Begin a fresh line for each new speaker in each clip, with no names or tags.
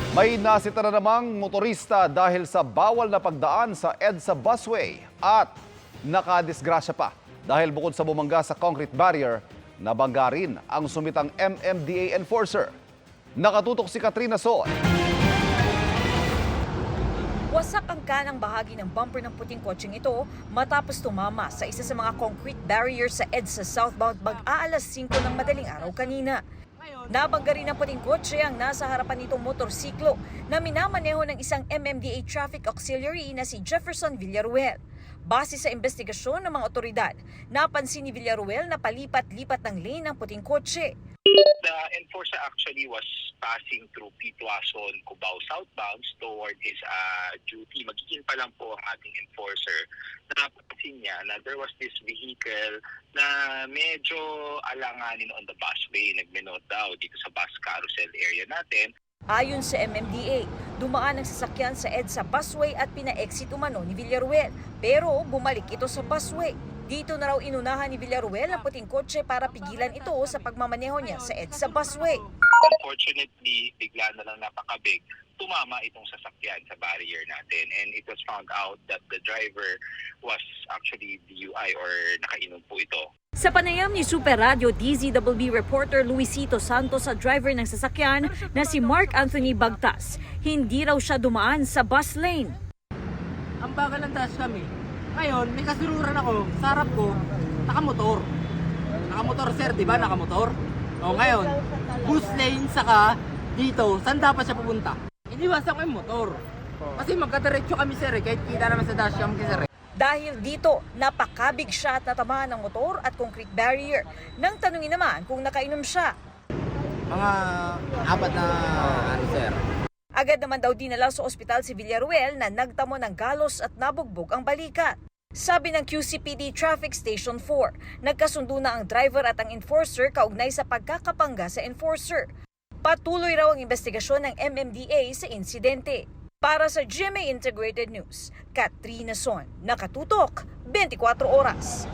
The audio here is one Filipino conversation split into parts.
May nasita na namang motorista dahil sa bawal na pagdaan sa EDSA busway at nakadisgrasya pa dahil bukod sa bumangga sa concrete barrier, nabangga rin ang sumitang MMDA enforcer. Nakatutok si Katrina Son.
Wasak ang kanang bahagi ng bumper ng puting kotseng ito matapos tumama sa isa sa mga concrete barrier sa EDSA southbound mag-aalas 5 ng madaling araw kanina. Nabangga rin ang puting kotse ang nasa harapan nitong motorsiklo na minamaneho ng isang MMDA traffic auxiliary na si Jefferson Villaruel. Base sa investigasyon ng mga otoridad, napansin ni Villaruel na palipat-lipat ng lane ng puting kotse.
The enforcer actually was passing through Pitwason, Cubao southbound toward his duty. Magiging pa lang po ang ating enforcer. Napansin niya na there was this vehicle na medyo alanganin on the busway. Nagminot daw dito sa bus carousel area natin.
Ayon sa MMDA, dumaan ang sasakyan sa EDSA busway at pina-exit umano ni Villaruel. Pero bumalik ito sa busway. Dito na raw inunahan ni Villaruel ang puting kotse para pigilan ito sa pagmamaneho niya sa EDSA busway.
Unfortunately, bigla na lang napakabig, tumama itong sasakyan sa barrier natin. And it was found out that the driver was actually DUI or nakainom po ito.
Sa panayam ni Super Radio DZWB reporter Luisito Santos sa driver ng sasakyan na si Mark Anthony Bagtas, hindi raw siya dumaan sa bus lane.
Ang bagal ng dash kami. Ngayon, may kasururan ako, sa harap ko, nakamotor. Nakamotor sir, di ba? Nakamotor. O ngayon, bus lane saka dito, saan dapat siya pupunta? Iniwasan ko yung motor. Kasi magkadiretso kami sir, kahit kita naman sa dashcam sir.
Dahil dito, napakabig siya at natamaan ng motor at concrete barrier. Nang tanungin naman kung nakainom siya.
Mga apat na sir.
Agad naman daw dinala sa ospital si Villaruel na nagtamo ng galos at nabugbog ang balikat. Sabi ng QCPD Traffic Station 4, nagkasundo na ang driver at ang enforcer kaugnay sa pagkakapangga sa enforcer. Patuloy raw ang investigasyon ng MMDA sa insidente. Para sa GMA Integrated News, Katrina Son, nakatutok 24 oras.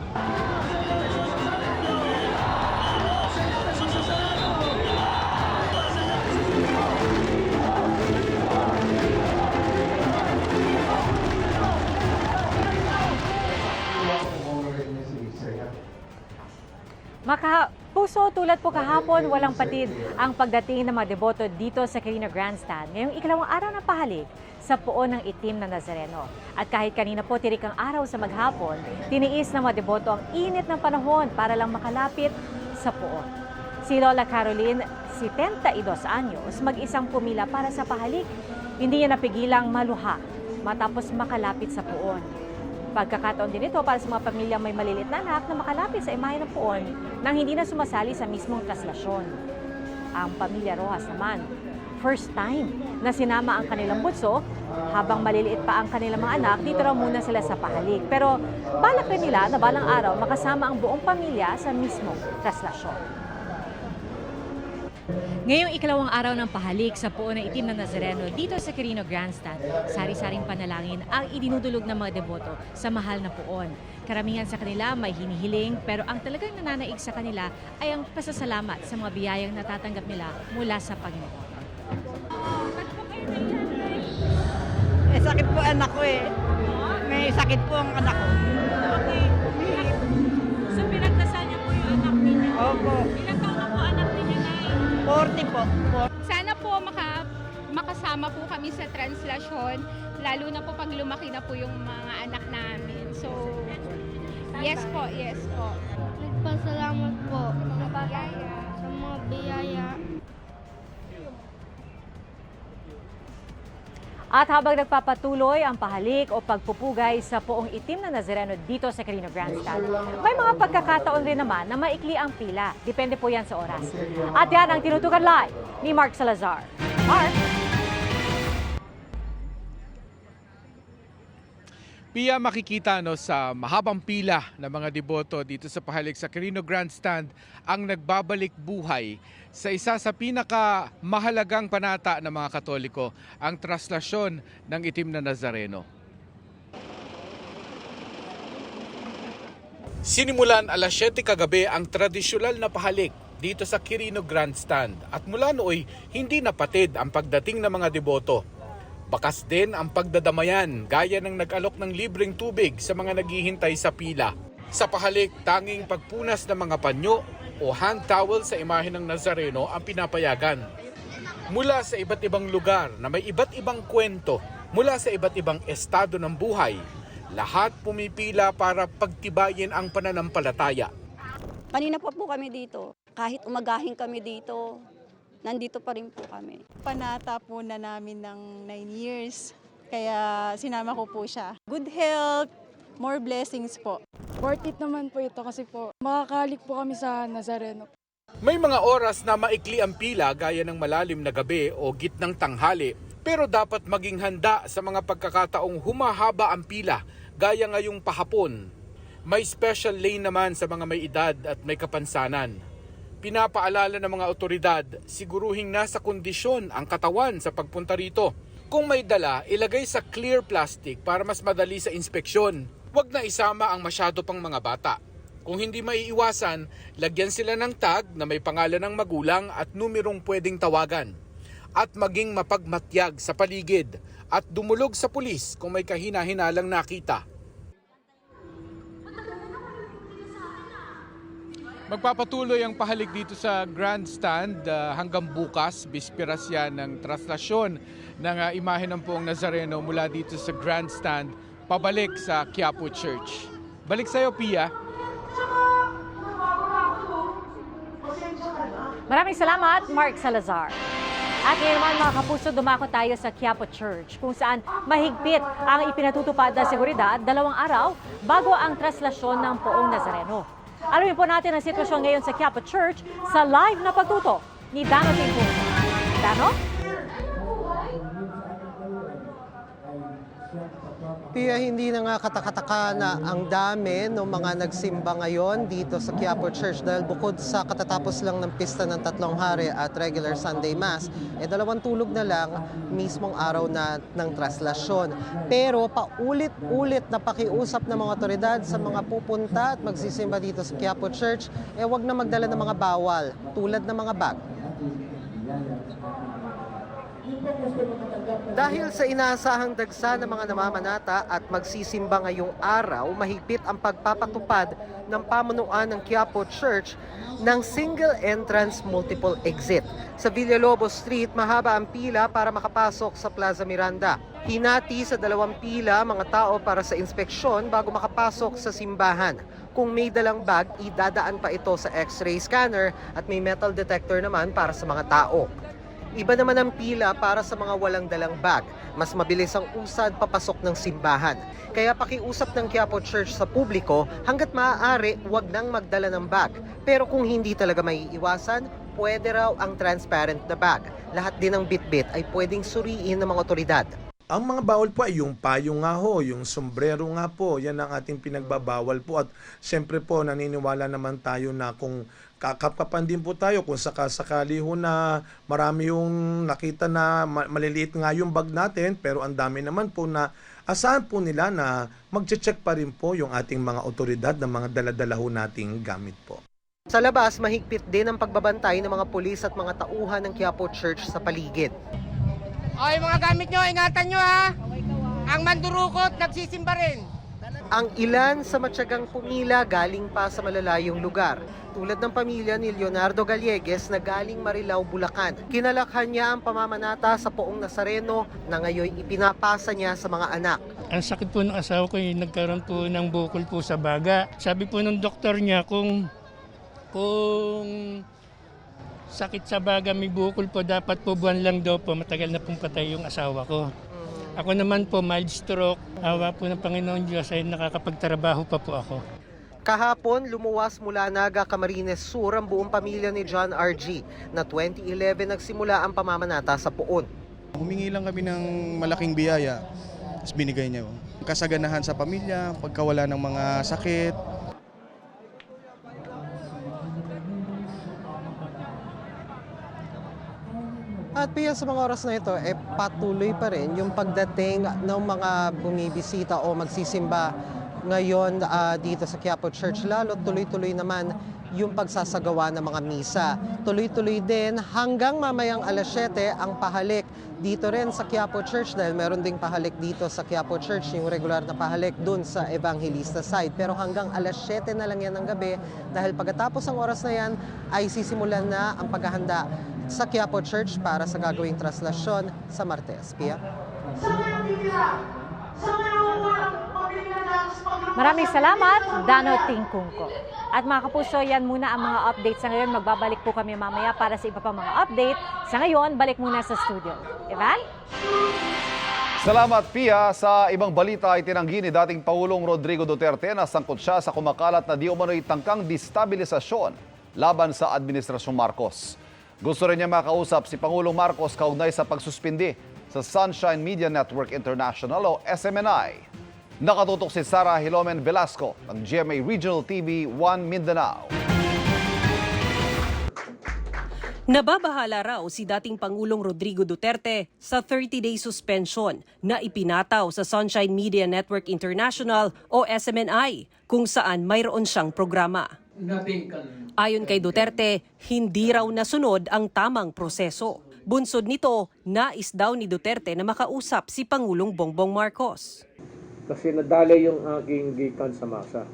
Puso, tulad po kahapon, walang patid ang pagdating ng mga deboto dito sa Quirino Grandstand ngayong ikalawang araw ng pahalik sa Poon ng Itim na Nazareno. At kahit kanina po tirik ang araw sa maghapon, tiniis ng mga deboto ang init ng panahon para lang makalapit sa Poon. Si Lola Caroline, 72 anyos, mag-isang pumila para sa pahalik. Hindi niya napigilang maluha matapos makalapit sa Poon. Pagkakataon din ito para sa mga pamilyang may malilit na anak na makalapit sa imahe ng Poon nang hindi na sumasali sa mismong traslasyon. Ang pamilya Rojas naman, first time na sinama ang kanilang bunso, habang maliliit pa ang kanilang mga anak, dito raw muna sila sa pahalik. Pero balak rin nila na balang araw makasama ang buong pamilya sa mismong traslasyon. Ngayong ikalawang araw ng pahalik sa Poon ng Itim na Nazareno dito sa Quirino Grandstand, sari-saring panalangin ang idinudulog ng mga deboto sa mahal na Poon. Karamihan sa kanila may hinihiling pero ang talagang nananaig sa kanila ay ang pasasalamat sa mga biyayang natatanggap nila mula sa Panginoon.
Sakit po anak ko eh. May sakit po ang anak ko.
Okay. So pinagdasal niyo po yung anak ninyo?
Opo.
Ilang taon na po anak ninyo, Nay?
40 po.
Sana po makasama po kami sa translasyon, lalo na po pag lumaki na po yung mga anak namin. So, yes po, yes po.
Nagpasalamat po sa mga biyaya.
At habang nagpapatuloy ang pahalik o pagpupugay sa Poong Itim na Nazareno dito sa Quirino Grandstand, may mga pagkakataon rin naman na maikli ang pila. Depende po yan sa oras. At yan ang tinutukan live ni Mark Salazar. Mark?
Pia, makikita sa mahabang pila ng mga deboto dito sa pahalik sa Quirino Grandstand ang nagbabalik buhay sa isa sa pinakamahalagang panata ng mga Katoliko, ang traslasyon ng Itim na Nazareno. Sinimulan alas 7 kagabi ang tradisyonal na pahalik dito sa Quirino Grandstand at mula nooy hindi napatid ang pagdating ng mga deboto. Bakas din ang pagdadamayan gaya ng nag-alok ng libreng tubig sa mga naghihintay sa pila. Sa pahalik, tanging pagpunas ng mga panyo o hand towel sa imahe ng Nazareno ang pinapayagan. Mula sa iba't ibang lugar na may iba't ibang kwento, mula sa iba't ibang estado ng buhay, lahat pumipila para pagtibayin ang pananampalataya.
Kanina pa po kami dito. Kahit umagahin kami dito, nandito pa rin po kami.
Panata po na namin ng 9 years. Kaya sinama ko po siya. Good health, more blessings po.
Worth it naman po ito kasi po makakalik po kami sa Nazareno.
May mga oras na maikli ang pila gaya ng malalim na gabi o gitnang tanghali, pero dapat maging handa sa mga pagkakataong humahaba ang pila gaya ngayong pahapon. May special lane naman sa mga may edad at may kapansanan. Pinapaalala ng mga otoridad, siguruhing nasa kondisyon ang katawan sa pagpunta rito. Kung may dala, ilagay sa clear plastic para mas madali sa inspeksyon. Huwag na isama ang masyado pang mga bata. Kung hindi maiiwasan, lagyan sila ng tag na may pangalan ng magulang at numerong pwedeng tawagan. At maging mapagmatyag sa paligid at dumulog sa pulis kung may kahina-hinalang nakita. Magpapatuloy ang pahalik dito sa grandstand hanggang bukas, bisperas yan ng traslasyon ng imahe ng Poong Nazareno mula dito sa grandstand pabalik sa Quiapo Church. Balik sa'yo, Pia.
Maraming salamat, Mark Salazar. At ngayon naman mga kapuso, dumako tayo sa Quiapo Church kung saan mahigpit ang ipinatutupad na seguridad 2 araw bago ang traslasyon ng Poong Nazareno. Alamin po natin ang sitwasyon ngayon sa Quiapo Church sa live na pagtuto ni Dano Tingkung. Dano?
Pia, hindi na nga katakataka na ang dami ng mga nagsimba ngayon dito sa Quiapo Church dahil bukod sa katatapos lang ng pista ng 3 hari at regular Sunday Mass, 2 tulog na lang mismong araw na ng traslasyon. Pero paulit-ulit na pakiusap ng mga otoridad sa mga pupunta at magsisimba dito sa Quiapo Church, wag na magdala ng mga bawal tulad ng mga bag. Dahil sa inaasahang dagsa ng mga namamanata at magsisimba ngayong araw, mahigpit ang pagpapatupad ng pamunuan ng Quiapo Church ng single entrance multiple exit. Sa Villalobos Street, mahaba ang pila para makapasok sa Plaza Miranda. Hinati sa 2 pila mga tao para sa inspeksyon bago makapasok sa simbahan. Kung may dalang bag, idadaan pa ito sa X-ray scanner at may metal detector naman para sa mga tao. Iba naman ang pila para sa mga walang dalang bag. Mas mabilis ang usad papasok ng simbahan. Kaya pakiusap ng Quiapo Church sa publiko, hanggat maaari, huwag nang magdala ng bag. Pero kung hindi talaga maiiwasan, pwede raw ang transparent na bag. Lahat din ng bitbit ay pwedeng suriin ng mga otoridad.
Ang mga bawal po ay yung payong nga ho, yung sombrero nga po, yan ang ating pinagbabawal po. At siyempre po, naniniwala naman tayo na kung kakapkapan din po tayo, kung sakasakali ho na marami yung nakita na maliliit nga yung bag natin, pero ang dami naman po na asahan po nila na magche-check pa rin po yung ating mga otoridad ng mga daladala ho nating gamit po.
Sa labas, mahigpit din ang pagbabantay ng mga pulis at mga tauhan ng Quiapo Church sa paligid.
Okay, mga gamit nyo, ingatan nyo ha. Ang mandurukot, nagsisimba rin.
Ang ilan sa matyagang pumila galing pa sa malalayong lugar. Tulad ng pamilya ni Leonardo Gallegues na galing Marilao, Bulacan. Kinalakhan niya ang pamamanata sa Poong Nazareno na ngayon ipinapasa niya sa mga anak.
Ang sakit po ng asawa ko, nagkaroon po ng bukol po sa baga. Sabi po ng doktor niya kung sakit sa baga, may bukol po, dapat po buwan lang daw po, matagal na pong patay yung asawa ko. Ako naman po, mild stroke. Awa po ng Panginoon Diyos ay nakakapagtrabaho pa po ako.
Kahapon, lumuwas mula Naga, Camarines Sur ang buong pamilya ni John R.G. na 2011 nagsimula ang pamamanata sa Poon.
Humingi lang kami ng malaking biyaya, tapos binigay niya. Kasaganahan sa pamilya, pagkawala ng mga sakit.
At Pia, sa mga oras na ito, patuloy pa rin yung pagdating ng mga bumibisita o magsisimba ngayon dito sa Quiapo Church, lalo tuloy-tuloy naman yung pagsasagawa ng mga misa. Tuloy-tuloy din hanggang mamayang alas 7 ang pahalik dito rin sa Quiapo Church dahil meron ding pahalik dito sa Quiapo Church, yung regular na pahalik dun sa Evangelista side. Pero hanggang alas 7 na lang yan ng gabi dahil pagkatapos ng oras na yan ay sisimulan na ang paghahanda sa Quiapo Church para sa gagawing traslasyon sa Martes. Pia?
Maraming salamat, Dano Tingkungko. At mga kapuso, yan muna ang mga updates sa ngayon. Magbabalik po kami mamaya para sa iba pang mga update. Sa ngayon, balik muna sa studio. Evan?
Salamat, Pia. Sa ibang balita ay tinanggi ni dating Pangulong Rodrigo Duterte na sangkot siya sa kumakalat na di umano'y tangkang destabilisasyon laban sa Administrasyong Marcos. Gusto rin niya makausap si Pangulong Marcos kaugnay sa pagsuspindi sa Sunshine Media Network International o SMNI. Nakatutok si Sara Hilomen Velasco ng GMA Regional TV 1 Mindanao.
Nababahala raw si dating Pangulong Rodrigo Duterte sa 30-day suspension na ipinataw sa Sunshine Media Network International o SMNI kung saan mayroon siyang programa. Ayon kay Duterte, hindi raw nasunod ang tamang proseso. Bunsod nito, nais daw ni Duterte na makausap si Pangulong Bongbong Marcos.
Kasi nadali yung aking gikan sa masa.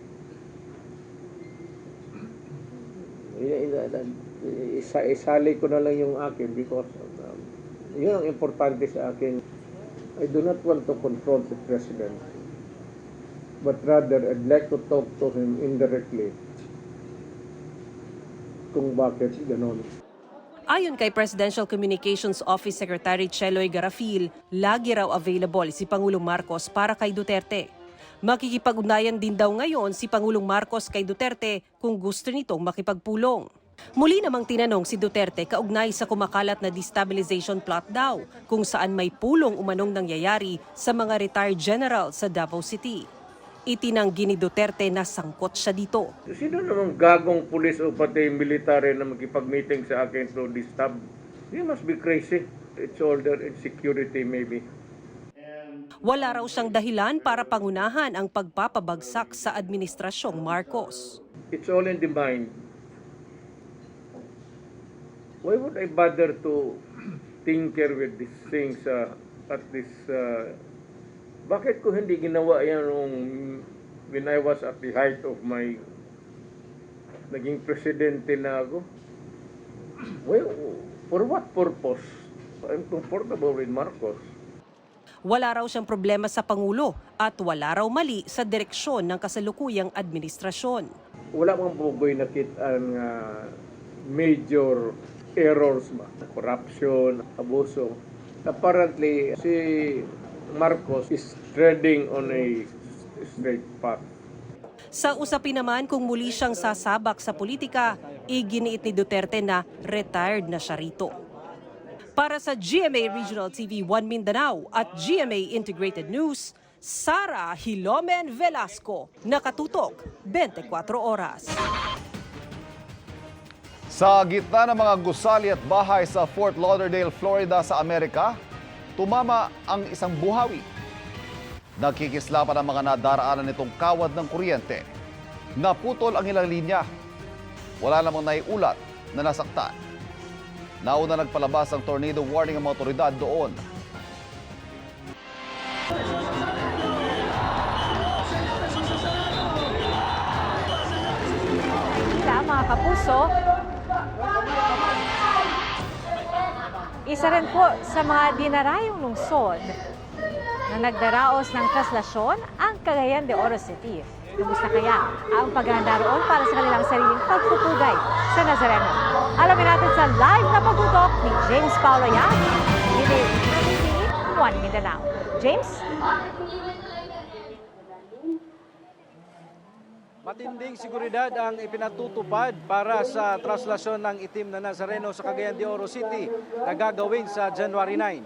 Isali ko na lang yung akin because yun ang importante sa akin. I do not want to confront the President, but rather I'd like to talk to him indirectly kung bakit ganon.
Ayon kay Presidential Communications Office Secretary Cheloy Garafil, lagi raw available si Pangulong Marcos para kay Duterte. Makikipag-ugnayan din daw ngayon si Pangulong Marcos kay Duterte kung gusto nitong makipagpulong. Muli namang tinanong si Duterte kaugnay sa kumakalat na destabilization plot daw kung saan may pulong umanong nangyayari sa mga retired general sa Davao City. Itinanggi ni Duterte na sangkot siya dito.
Sino namang gagong pulis o pati military na makipag-meeting sa akin to disturb? You must be crazy. It's order and security maybe.
Wala raw siyang dahilan para pangunahan ang pagpapabagsak sa Administrasyong Marcos.
It's all in the mind. Why would I bother to tinker with these things at this... Bakit ko hindi ginawa yan when I was at the height of my naging presidente na ako? Well, for what purpose? I'm comfortable with Marcos.
Wala raw siyang problema sa Pangulo at wala raw mali sa direksyon ng kasalukuyang administrasyon.
Wala mang bugoy nakita ang major errors ba? Corruption, abuso. Apparently, si Marcos is treading on a straight path.
Sa usapin naman kung muli siyang sasabak sa politika, iginiit ni Duterte na retired na siya rito. Para sa GMA Regional TV 1 Mindanao at GMA Integrated News, Sara Hilomen Velasco, nakatutok 24 oras.
Sa gitna ng mga gusali at bahay sa Fort Lauderdale, Florida sa Amerika, tumama ang isang buhawi. Nagkikislapan ang mga nadaraanan nitong kawad ng kuryente. Naputol ang ilang linya. Wala namang naiulat na nasaktan. Nauna nagpalabas ang tornado warning ang mga otoridad doon.
Mga kapuso, isa rin po sa mga dinarayong lungsod na nagdaraos ng traslasyon ang Cagayan de Oro City. Kumusta kaya ang paghahanda roon para sa kanilang sariling pagpupugay sa Nazareno? Alamin natin sa live na pagtutok ni James Paulo Yan, GMA TV 1 Mindanao. James?
Matinding seguridad ang ipinatutupad para sa traslasyon ng itim na Nazareno sa Cagayan de Oro City na gagawin sa January 9.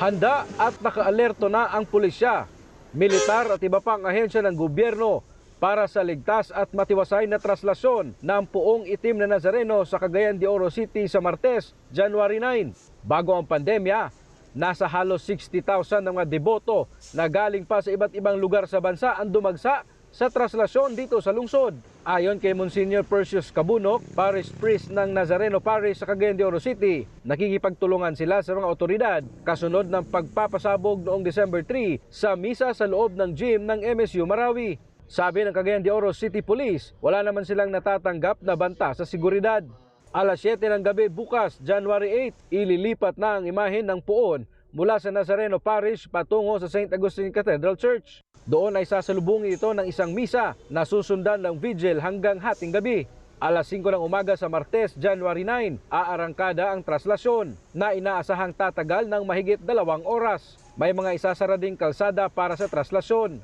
Handa at nakaalerto na ang pulisya, militar at iba pang ahensya ng gobyerno para sa ligtas at matiwasay na traslasyon ng puong itim na Nazareno sa Cagayan de Oro City sa Martes, January 9. Bago ang pandemya, Nasa halos 60,000 ng mga deboto na galing pa sa iba't ibang lugar sa bansa ang dumagsa sa traslasyon dito sa lungsod. Ayon kay Monsignor Perseus Cabunok, Parish Priest ng Nazareno Parish sa Cagayan de Oro City, nakikipagtulungan sila sa mga otoridad kasunod ng pagpapasabog noong December 3 sa misa sa loob ng gym ng MSU Marawi. Sabi ng Cagayan de Oro City Police, wala naman silang natatanggap na banta sa seguridad. Alas 7 ng gabi bukas, January 8, ililipat na ang imahen ng puon mula sa Nazareno Parish patungo sa St. Augustine Cathedral Church. Doon ay sasalubungin ito ng isang misa na susundan ng vigil hanggang hating gabi. Alas 5 ng umaga sa Martes, January 9, aarangkada ang traslasyon na inaasahang tatagal ng mahigit 2 oras. May mga isasara ding kalsada para sa traslasyon.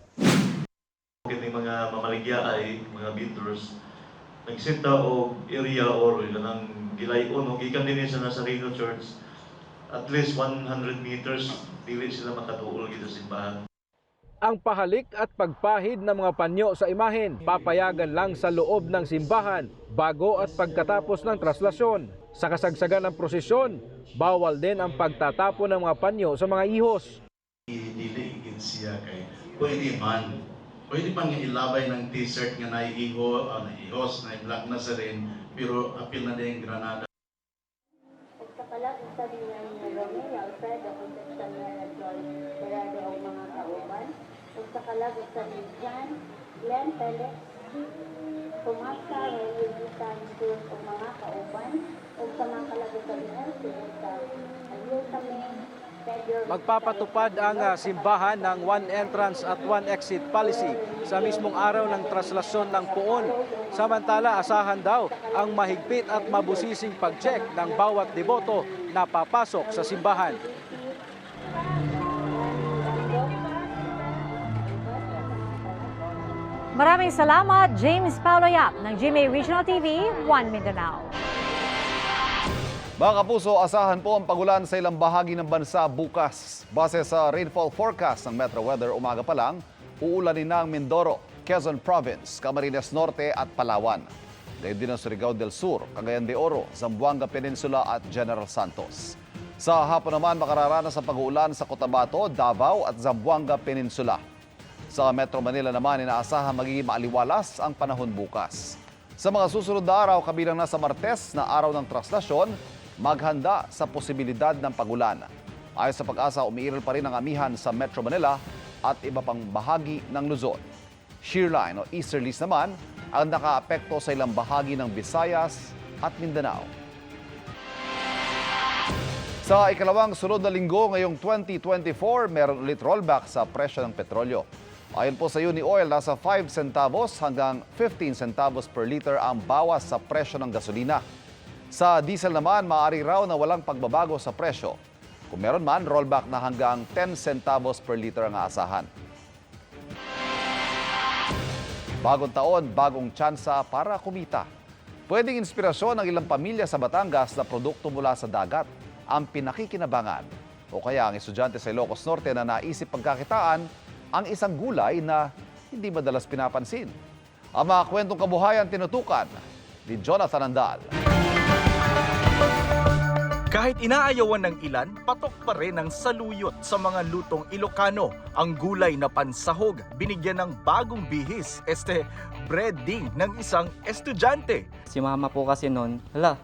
Kini mga mamaligya ay mga vendors nagsinta o area or ilang gilayon o gikan din sa Nazareno Church at least 100 meters dili sila makatuol gito sa simbahan.
Ang pahalik at pagpahid ng mga panyo sa imahen papayagan lang sa loob ng simbahan bago at pagkatapos ng traslasyon. Sa kasagsagan ng prosesyon, bawal din ang pagtatapon ng mga panyo sa mga ihos.
Dili siya kay pwede pang ilabay ng t-shirt nga ihos na Black Nazarene pero apil na din Granada.
Pagkakalag sa diyan na Romeo Alfredo Concepcion Meradol Gerardo ang mga kauban. Pagkakalag sa diyan Glenn Felix Pumasa Religitan Cruz ang mga kauban. Ug sa mga kalagot sa diyan sa ayun kami
Magpapatupad ang simbahan ng one entrance at one exit policy sa mismong araw ng traslasyon ng puon. Samantala, asahan daw ang mahigpit at mabusising pag-check ng bawat deboto na papasok sa simbahan.
Maraming salamat, James Paulo Yap ng GMA Regional TV, 1 Mindanao.
Mga kapuso, asahan po ang pagulan sa ilang bahagi ng bansa bukas. Base sa rainfall forecast ng Metro Weather, umaga pa lang, uulanin na ang Mindoro, Quezon Province, Camarines Norte at Palawan. Gayon din ang Surigao del Sur, Cagayan de Oro, Zamboanga Peninsula at General Santos. Sa hapon naman, makararanas ang pag-uulan sa Cotabato, Davao at Zamboanga Peninsula. Sa Metro Manila naman, inaasahan magiging maaliwalas ang panahon bukas. Sa mga susunod na araw, kabilang na sa Martes na araw ng traslasyon, maghanda sa posibilidad ng pagulan. Ayon sa Pag-asa, umiiral pa rin ang amihan sa Metro Manila at iba pang bahagi ng Luzon. Shearline o easterlies naman ang nakaapekto sa ilang bahagi ng Visayas at Mindanao. Sa ikalawang sunod na linggo ngayong 2024, meron ulit rollback sa presyo ng petrolyo. Ayon po sa Uni-Oil, nasa 5 centavos hanggang 15 centavos per liter ang bawas sa presyo ng gasolina. Sa diesel naman, maaari raw na walang pagbabago sa presyo. Kung meron man, rollback na hanggang 10 centavos per liter ang aasahan. Bagong taon, bagong tsansa para kumita. Pwedeng inspirasyon ng ilang pamilya sa Batangas na produkto mula sa dagat ang pinakikinabangan. O kaya ang estudyante sa Ilocos Norte na naisip pagkakitaan ang isang gulay na hindi madalas pinapansin. Ang mga kwentong kabuhayan tinutukan ni Jonathan Andal.
Kahit inaayawan ng ilan, patok pa rin ang saluyot sa mga lutong Ilocano. Ang gulay na pansahog, binigyan ng bagong bihis, breading ng isang estudyante.
Si mama po kasi noon,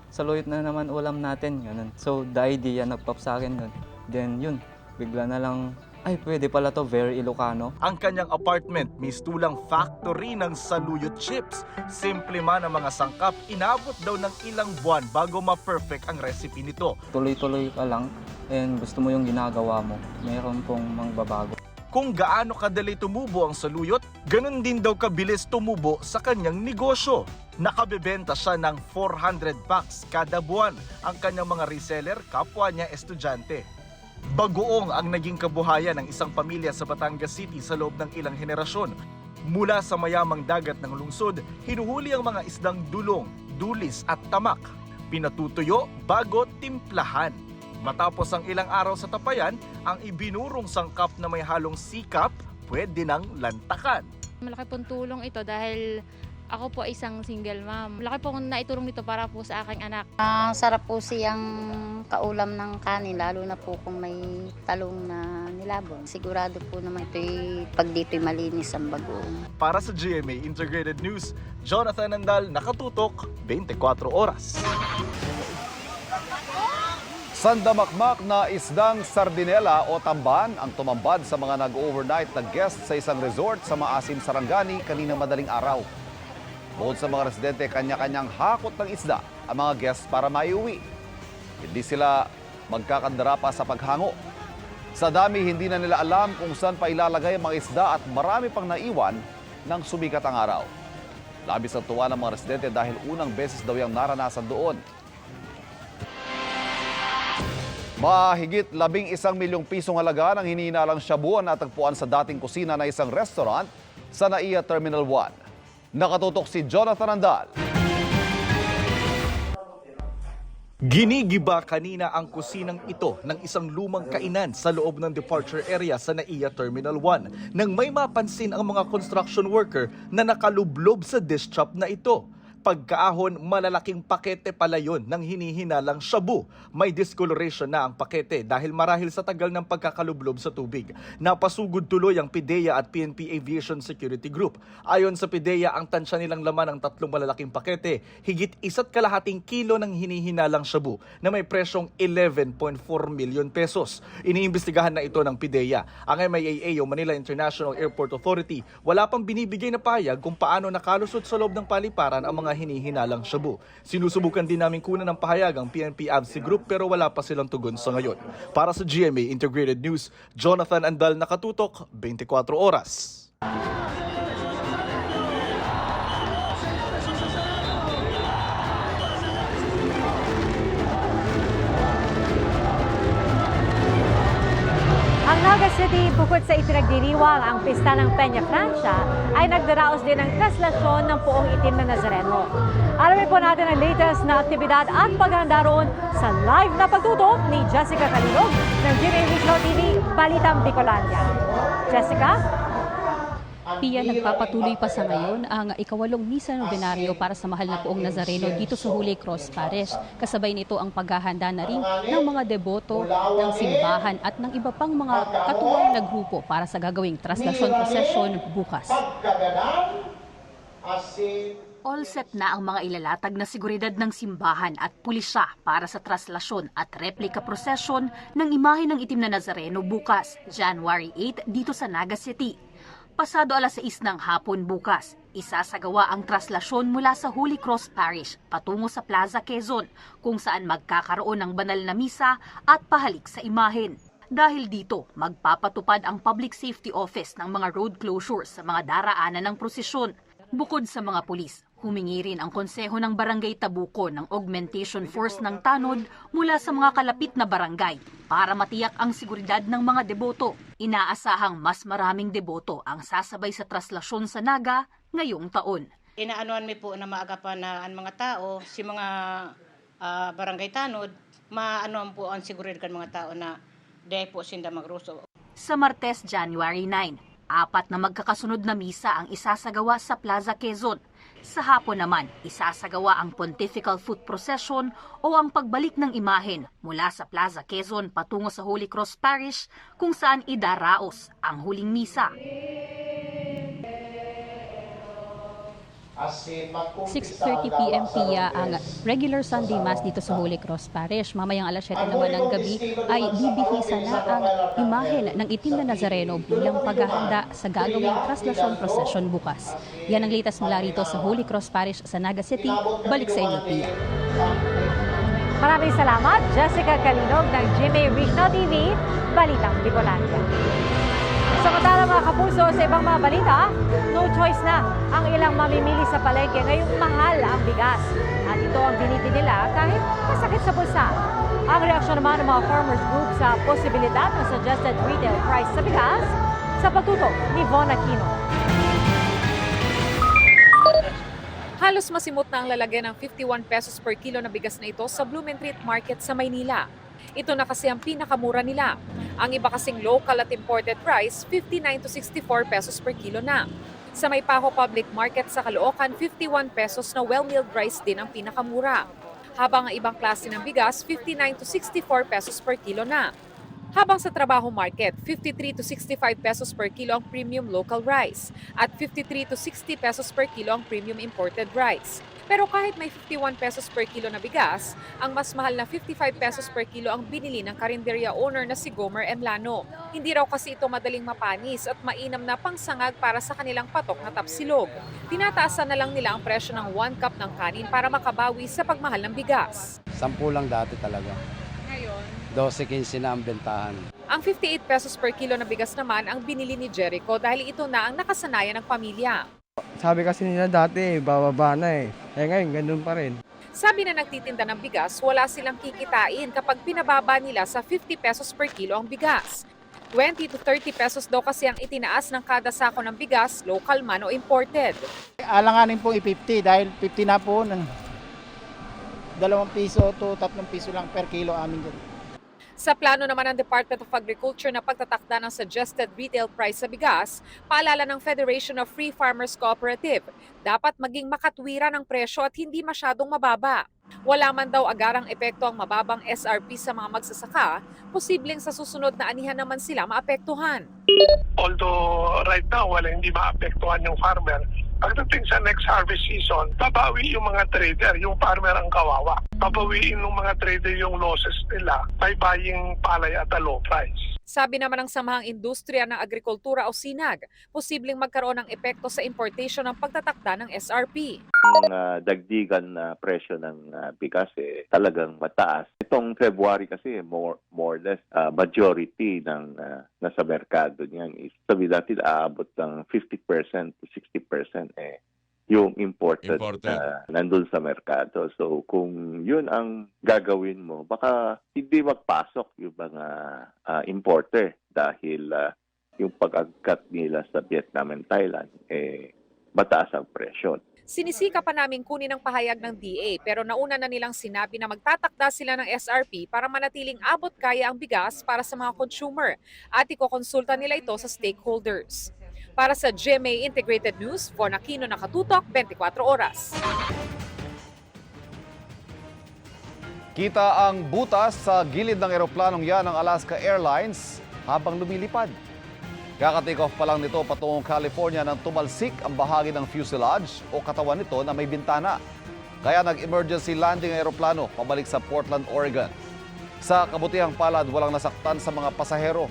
saluyot na naman ulam natin. Ganun. So the idea nag-pop sa akin noon. Then yun, bigla na lang, ay pwede pala to, very Ilocano.
Ang kanyang apartment, mistulang factory ng saluyot chips. Simple man ang mga sangkap, inabot daw ng ilang buwan bago ma-perfect ang recipe nito.
Tuloy-tuloy ka lang and gusto mo yung ginagawa mo. Mayroon pong mangbabago.
Kung gaano kadali tumubo ang saluyot, ganun din daw kabilis tumubo sa kanyang negosyo. Nakabebenta siya ng 400 packs kada buwan. Ang kanyang mga reseller, kapwa niya estudyante. Bagoong ang naging kabuhayan ng isang pamilya sa Batangas City sa loob ng ilang henerasyon. Mula sa mayamang dagat ng lungsod, hinuhuli ang mga isdang dulong, dulis at tamak. Pinatutuyo bago timplahan. Matapos ang ilang araw sa tapayan, ang ibinurong sangkap na may halong sikap, pwede nang lantakan.
Malaki pong tulong ito dahil
Ako po isang single mom. Laki po akong naitulong nito para po sa aking anak.
Sarap po siyang kaulam ng kanin, lalo na po kung may talong na nilabon. Sigurado po naman pag dito'y malinis ang bagoong.
Para sa GMA Integrated News, Jonathan Andal, nakatutok 24 oras.
Sandamakmak na isdang sardinela o tamban ang tumambad sa mga nag-overnight na guest sa isang resort sa Maasim, Sarangani kaninang madaling araw. Bukod sa mga residente, kanya-kanyang hakot ng isda ang mga guests para maiuwi. Hindi sila magkakandara pa sa paghango. Sa dami, hindi na nila alam kung saan pa ilalagay ang mga isda at marami pang naiwan nang sumikat ang araw. Labis ang tuwa ng mga residente dahil unang beses daw yung naranasan doon. Mahigit 11 milyong pisong halaga ng hinihinalang shabuan na tagpuan sa dating kusina na isang restaurant sa NAIA Terminal 1. Nakatutok si Jonathan Andal.
Ginigiba kanina ang kusinang ito ng isang lumang kainan sa loob ng departure area sa NAIA Terminal 1 nang may mapansin ang mga construction worker na nakalublob sa dish chop na ito. Pagkaahon, malalaking pakete pala yun ng hinihinalang shabu. May discoloration na ang pakete dahil marahil sa tagal ng pagkakalublob sa tubig. Napasugod tuloy ang PIDEA at PNP Aviation Security Group. Ayon sa PIDEA, ang tansya nilang laman ng 3 malalaking pakete, higit 1.5 kilo ng hinihinalang shabu na may presyong 11.4 million pesos. Iniimbestigahan na ito ng PIDEA. Ang MIAA o Manila International Airport Authority, wala pang binibigay na payag kung paano nakalusot sa loob ng paliparan ang mga hinihinalang shabu. Sinusubukan din namin kunan ng pahayag ang PNP AVC Group pero wala pa silang tugon sa ngayon. Para sa GMA Integrated News, Jonathan Andal, nakatutok 24 oras.
Ang Naga City, bukod sa itinagdiriwang ang pista ng Peña Francia, ay nagdaraos din ng traslasyon ng Poong Itim na Nazareno. Alamin po natin ang latest na aktibidad at paghahanda roon sa live na pagtutok ni Jessica Calinog ng GMA Regional TV, Balitang Bicolania. Jessica?
Pia, nagpapatuloy pa sa ngayon ang ikawalong misa nobenaryo para sa mahal na Poong Nazareno dito sa Holy Cross Parish. Kasabay nito ang paghahanda na rin ng mga deboto ng simbahan at ng iba pang mga katuwang na grupo para sa gagawing traslasyon prosesyon bukas.
All set na ang mga ilalatag na seguridad ng simbahan at pulisya para sa traslasyon at replika prosesyon ng imahe ng Itim na Nazareno bukas, January 8 dito sa Naga City. Pasado 6:00 ng hapon bukas, isasagawa ang traslasyon mula sa Holy Cross Parish patungo sa Plaza Quezon kung saan magkakaroon ng banal na misa at pahalik sa imahen. Dahil dito, magpapatupad ang Public Safety Office ng mga road closures sa mga daraanan ng prosesyon. Bukod sa mga pulis, humingi rin ang konseho ng Barangay Tabuco ng augmentation force ng tanod mula sa mga kalapit na barangay para matiyak ang seguridad ng mga deboto. Inaasahang mas maraming deboto ang sasabay sa traslasyon sa Naga ngayong taon.
Inaanoan mi po na maagapan na ang mga tao, si mga barangay tanod, maanoan po ang seguridad kan mga tao na dahil po sinda magruso.
Sa Martes, January 9, 4 na magkakasunod na misa ang isasagawa sa Plaza Quezon. Sa hapon naman, isasagawa ang Pontifical Foot Procession o ang pagbalik ng imahen mula sa Plaza Quezon patungo sa Holy Cross Parish kung saan idaraos ang huling misa.
6:30 p.m. Pia ang regular Sunday Mass dito sa Holy Cross Parish. Mamayang 7:00 naman ng gabi ay bibihisa na ang imahen ng Itim na Nazareno bilang paghahanda sa gagawing traslasyon procession bukas. Yan ang latest mula rito sa Holy Cross Parish sa Naga City. Balik sa inyo, Pia.
Maraming salamat, Jessica Calinog ng GMA Regional TV, Balitang Bicolania. Samantala mga kapuso, sa ibang mga balita, no choice na ang ilang mamimili sa palengke ngayong mahal ang bigas. At ito ang biniti nila kahit masakit sa bulsa. Ang reaksyon naman ng mga farmers group sa posibilidad ng suggested retail price sa bigas sa pagtutok ni Von Aquino.
Halos masimot na ang lalagyan ng 51 pesos per kilo na bigas na ito sa Blumentritt Market sa Maynila. Ito na kasi ang pinakamura nila. Ang iba kasing local at imported price, 59 to 64 pesos per kilo na. Sa Maypaho Public Market sa Caloocan, 51 pesos na well-milled rice din ang pinakamura. Habang ang ibang klase ng bigas, 59 to 64 pesos per kilo na. Habang sa Trabaho Market, 53 to 65 pesos per kilo ang premium local rice at 53 to 60 pesos per kilo ang premium imported rice. Pero kahit may 51 pesos per kilo na bigas, ang mas mahal na 55 pesos per kilo ang binili ng karinderya owner na si Gomer Emlano. Hindi raw kasi ito madaling mapanis at mainam na pangsangag para sa kanilang patok na tapsilog. Tinataasan na lang nila ang presyo ng 1 cup ng kanin para makabawi sa pagmahal ng bigas.
10 lang dati talaga.
Ngayon?
12-15 na ang bentahan.
Ang 58 pesos per kilo na bigas naman ang binili ni Jericho dahil ito na ang nakasanayan ng pamilya.
Sabi kasi nila dati, bababa na eh. Ngayon, ganun pa rin.
Sabi na nagtitinda ng bigas, wala silang kikitain kapag pinababa nila sa 50 pesos per kilo ang bigas. 20 to 30 pesos daw kasi ang itinaas ng kada sako ng bigas, local man o imported.
Alanganin po i-50 dahil 50 na po ng 2 piso to 3 piso lang per kilo amin dyan.
Sa plano naman ng Department of Agriculture na pagtatakda ng suggested retail price sa bigas, paalala ng Federation of Free Farmers Cooperative, dapat maging makatwiran ang presyo at hindi masyadong mababa. Wala man daw agarang epekto ang mababang SRP sa mga magsasaka, posibleng sa susunod na anihan naman sila maapektuhan.
Although right now hindi maapektuhan yung farmer, pagdating sa next harvest season, babawi yung mga trader, yung farmer ang kawawa. Babawiin ng mga trader yung losses nila by buying palay at a low price.
Sabi naman ng Samahang Industriya ng Agrikultura o SINAG, posibleng magkaroon ng epekto sa importation ng pagtatakda ng SRP.
Ang dagdigan na presyo ng bigas talagang mataas. Itong February kasi more or less majority ng nasa merkado niyan is sabi natin aabot ng 50% to 60% yung imported. Nandun sa merkado. So kung yun ang gagawin mo, baka hindi magpasok yung mga importer dahil yung pag-agkat nila sa Vietnam and Thailand mataas ang presyo.
Sinisika pa namin kunin ang pahayag ng DA pero nauna na nilang sinabi na magtatakda sila ng SRP para manatiling abot kaya ang bigas para sa mga consumer at ikokonsulta nila ito sa stakeholders. Para sa GMA Integrated News, Von Aquino, Nakatutok, 24 Oras.
Kita ang butas sa gilid ng eroplanong yan ng Alaska Airlines habang lumilipad. Kaka-take off pa lang nito patungong California nang tumalsik ang bahagi ng fuselage o katawan nito na may bintana. Kaya nag-emergency landing ang eroplano pabalik sa Portland, Oregon. Sa kabutihang palad, walang nasaktan sa mga pasahero.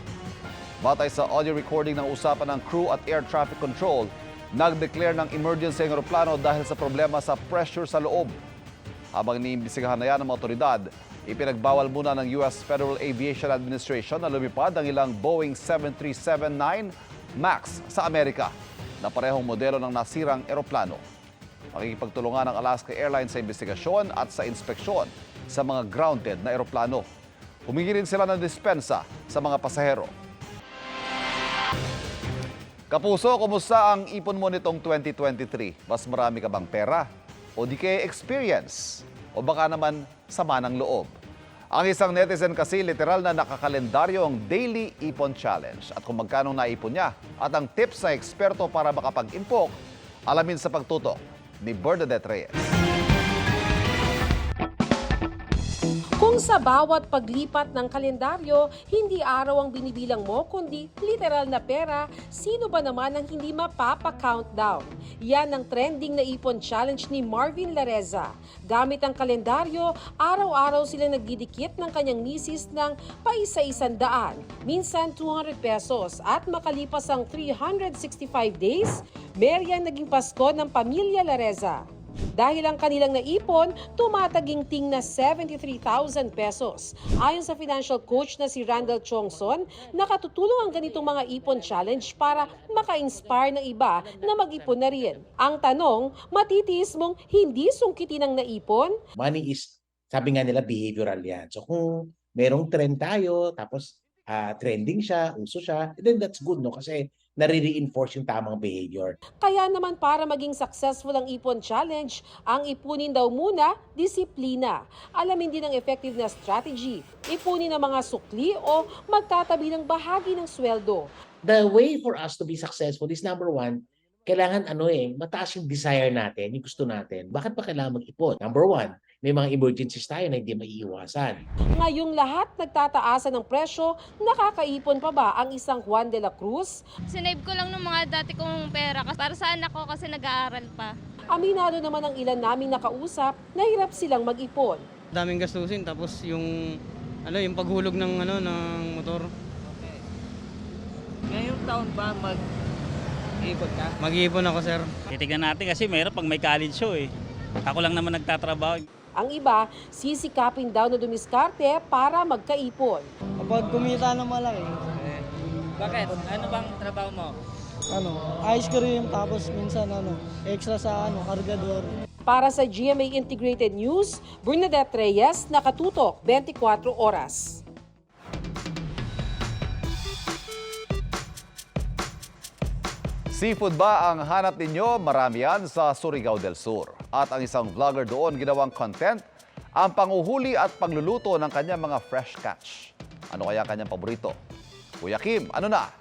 Batay sa audio recording ng usapan ng crew at air traffic control, nag-declare ng emergency ang eroplano dahil sa problema sa pressure sa loob. Habang iniimbestigahan na yan ng mga otoridad, ipinagbawal muna ng US Federal Aviation Administration na lumipad ang ilang Boeing 737-9 MAX sa Amerika na parehong modelo ng nasirang eroplano. Makikipagtulungan ng Alaska Airlines sa investigasyon at sa inspeksyon sa mga grounded na eroplano. Humingi rin sila ng dispensa sa mga pasahero. Kapuso, kumusta ang ipon mo nitong 2023? Mas marami ka bang pera? O di kaya experience? O baka naman sama ng loob? Ang isang netizen kasi literal na nakakalendaryo ang Daily Ipon Challenge at kung magkano naipon niya at ang tips na eksperto para makapag-impok, alamin sa pagtutok ni Bernadette Reyes.
Kung sa bawat paglipat ng kalendaryo, hindi araw ang binibilang mo kundi literal na pera, sino ba naman ang hindi mapapa-countdown? Yan ang trending na ipon challenge ni Marvin Lareza. Gamit ang kalendaryo, araw-araw sila nagdidikit ng kanyang misis ng paisa-100, minsan 200 pesos at makalipas ang 365 days, meryan naging Pasko ng pamilya Lareza. Dahil ang kanilang naipon, tumataginting na 73,000 pesos. Ayon sa financial coach na si Randall Chongson, nakatutulong ang ganitong mga ipon challenge para maka-inspire ng iba na mag-ipon na rin. Ang tanong, matitiis mong hindi sungkitin ang naipon?
Money is, sabi nga nila, behavioral yan. So kung merong trend tayo, tapos trending siya, uso siya, then that's good, no? Kasi nare-reinforce yung tamang behavior.
Kaya naman para maging successful ang ipon challenge, ang ipunin daw muna, disiplina. Alamin din ang effective na strategy. Ipunin ang mga sukli o magtatabi ng bahagi ng sweldo.
The way for us to be successful is number one, kailangan mataas yung desire natin, yung gusto natin. Bakit pa kailangan mag-ipon? Number one, may mga emergencies tayo na hindi maiiwasan.
Ngayong lahat nagtataasan ng presyo, nakakaipon pa ba ang isang Juan de la Cruz?
Sinave ko lang ng mga dati kong pera para sa anak ko kasi nag-aaral pa.
Aminado naman ang ilan naming nakausap na hirap silang mag-ipon.
Daming gastusin tapos yung yung paghulog ng motor.
Ngayong taon ba mag-iipon ka?
Mag-iipon ako, sir.
Titignan natin kasi mayroon pag may college show eh. Ako lang naman nagtatrabaho.
Ang iba, sisikapin daw na dumiskarte para magkaipon.
Kapag kumita na malaki.
Bakit? Ano bang trabaho mo?
Ice cream tapos minsan extra sa kargador.
Para sa GMA Integrated News, Bernadette Reyes, nakatutok 24 oras.
Seafood ba ang hanap ninyo? Marami yan sa Surigao del Sur. At ang isang vlogger doon ginawang content ang panguhuli at pagluluto ng kanyang mga fresh catch. Ano kaya kanyang paborito? Kuya Kim, ano na?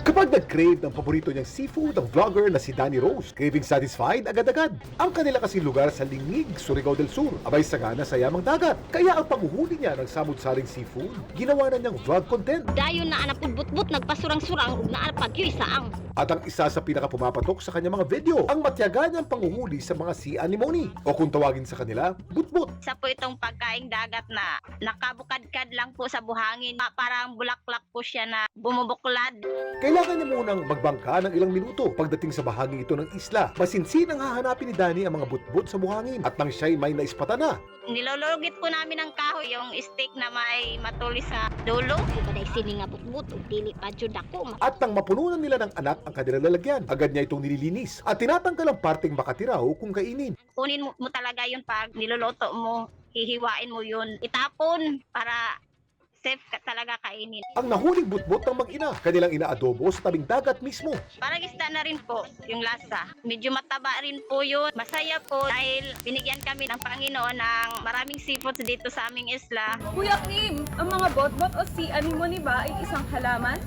Kapag nag-crave ng paborito niyang seafood ang vlogger na si Danny Rose, craving satisfied agad-agad. Ang kanila kasing lugar sa Lingig, Surigao del Sur, abay sagana sa yamang dagat. Kaya ang panguhuli niya ng samud-saring seafood, ginawa na niyang vlog content.
Dayon na anak pudbut-but nagpasurang-surang ug naarpag yu isaang.
At ang isa sa pinakapumapatok sa kanyang mga video, ang matyaga niyang panguhuli sa mga sea anemone o kung tawagin sa kanila, butbut.
Isa po itong pagkaing dagat na nakabukadkad lang po sa buhangin. Parang bulaklak po siya na bumubuklad.
Kailangan niya munang magbangka ng ilang minuto pagdating sa bahaging ito ng isla. Masinsin ang hahanapin ni Danny ang mga butbut sa buhangin at nang siya'y may naispata na.
Nilologit po namin ng kahoy yung stick na may matulis sa dulo. Ibaday sini nga butbut ug dili pa jud ako.
At nang mapununan nila ng anak ang kanilang lalagyan, agad niya itong nililinis at tinatanggal ang parteng makatiraw kung kainin.
Kunin mo talaga yun pag niluluto mo, hihiwain mo yun, itapon para safe ka talaga kainin.
Ang nahuling butbut ng mag-ina, kanilang inaadobo sa tabing dagat mismo.
Parang isda na rin po yung lasa. Medyo mataba rin po yun. Masaya po dahil binigyan kami ng Panginoon ng maraming seafoods dito sa aming isla.
Kuya Kim, ang mga botbot o sea anemone ba ay isang halaman?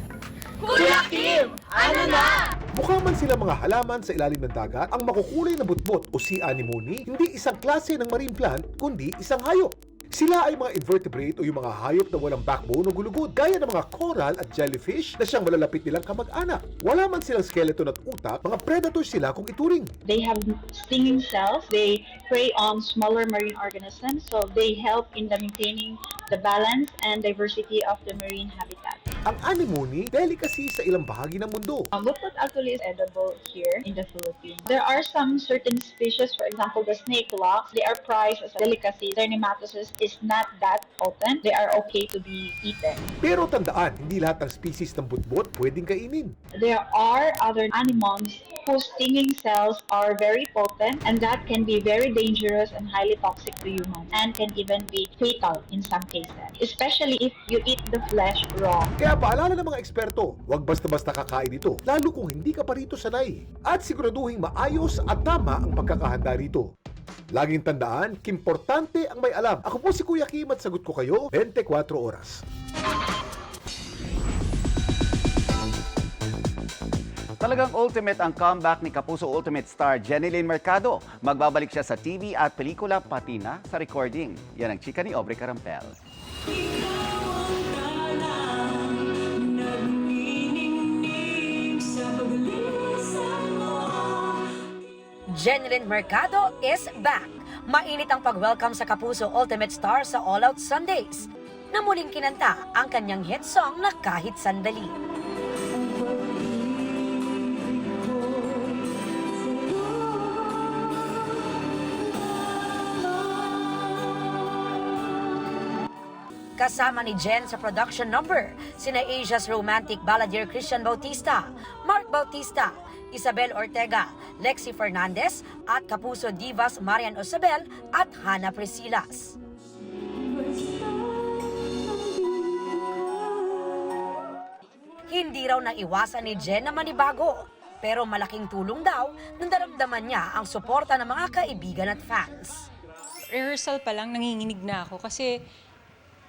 Kuya Kim, ano na?
Mukha man sila mga halaman sa ilalim ng dagat, ang makukulay na butbut o sea anemone, hindi isang klase ng marine plant, kundi isang hayop. Sila ay mga invertebrate o yung mga hayop na walang backbone o gulugod, gaya ng mga coral at jellyfish na siyang malalapit nilang kamag-anak. Wala man silang skeleton at utak, mga predators sila kung ituring.
They have stinging cells. They prey on smaller marine organisms, so they help in the maintaining the balance and diversity of the marine habitat.
Ang anemone, delicacy sa ilang bahagi ng mundo.
Butbut actually is edible here in the Philippines. There are some certain species, for example, the snake lox, they are prized as a delicacy. Their nematocyst is not that potent. They are okay to be eaten.
Pero tandaan, hindi lahat ng species ng butbut pwedeng kainin.
There are other anemones whose stinging cells are very potent and that can be very dangerous and highly toxic to humans and can even be fatal in some cases, especially if you eat the flesh raw.
Kaya paalala ng mga eksperto, huwag basta-basta kakain ito, lalo kung hindi ka pa rito sanay. At siguraduhin maayos at tama ang pagkakahanda rito. Laging tandaan, kimportante ang may alam. Ako po si Kuya Kim at sagot ko kayo 24 oras.
Talagang ultimate ang comeback ni Kapuso Ultimate star Jeneline Mercado. Magbabalik siya sa TV at pelikula pati na sa recording. Yan ang chika ni Aubrey Carampel.
Jeneline Mercado is back. Mainit ang pag-welcome sa Kapuso Ultimate Star sa All Out Sundays na muling kinanta ang kanyang hit song na Kahit Sandali. Kasama ni Jen sa production number, sina Asia's romantic balladeer Christian Bautista, Mark Bautista, Isabel Ortega, Lexi Fernandez at Kapuso divas Marian Osabel at Hannah Presilas. Hindi raw naiwasan ni Jen na manibago, pero malaking tulong daw nang daramdaman niya ang suporta ng mga kaibigan at fans.
Rehearsal pa lang, nanginginig na ako kasi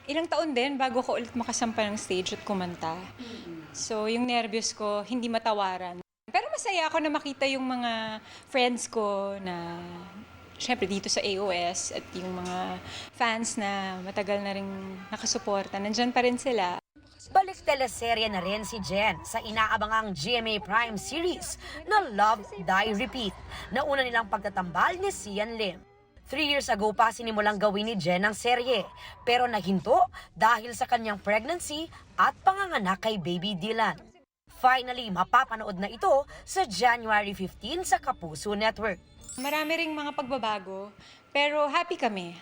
ilang taon din bago ko ulit makasampa ng stage at kumanta. So yung nervyos ko, hindi matawaran. Pero masaya ako na makita yung mga friends ko na syempre dito sa AOS at yung mga fans na matagal na rin nakasuporta. Nandyan pa rin sila.
Balik teleserye na rin si Jen sa inaabangang GMA Prime series na Love, Die, Repeat na una nilang pagtatambal ni Sian Lim. 3 years ago pa sinimulang gawin ni Jen ang serye pero nahinto dahil sa kanyang pregnancy at panganganak kay baby Dylan. Finally, mapapanood na ito sa January 15 sa Kapuso Network.
Marami ring mga pagbabago, pero happy kami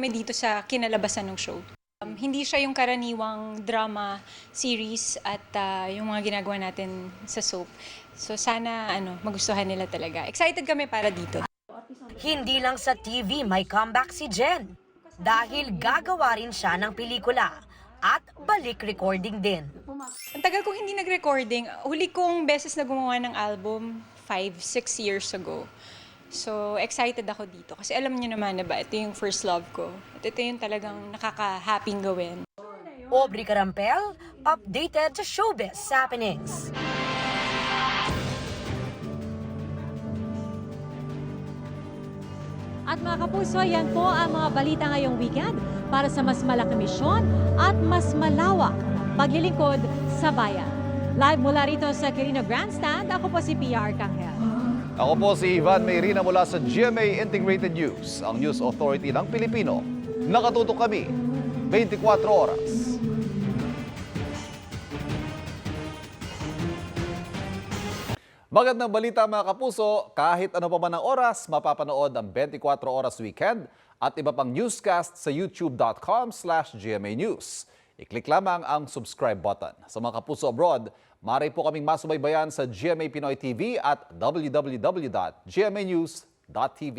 dito sa kinalabasan ng show. Hindi siya yung karaniwang drama series at yung mga ginagawa natin sa soap. So sana magustuhan nila talaga. Excited kami para dito.
Hindi lang sa TV may comeback si Jen dahil gagawa rin siya ng pelikula at balik recording din.
Ang tagal kong hindi nag-recording. Huli kong beses na gumawa ng album 5-6 years ago. So excited ako dito kasi alam niyo naman na ba, ito yung first love ko. At ito yung talagang nakaka-happing gawin.
Aubrey Carampel, updated sa Showbiz Happenings.
At mga kapuso, yan po ang mga balita ngayong weekend para sa mas malaking misyon at mas malawak paglilingkod sa bayan. Live mula rito sa Quirino Grandstand, ako po si Pia Arcangel.
Ako po si Ivan Mayrina mula sa GMA Integrated News, ang News Authority ng Pilipino. Nakatutok kami 24 oras. Magandang balita mga kapuso, kahit ano pa man ang oras, mapapanood ang 24 oras weekend at iba pang newscast sa youtube.com/GMA News. I-click lamang ang subscribe button. Sa mga kapuso abroad, maaari po kaming masubaybayan sa GMA Pinoy TV at www.gmanews.tv.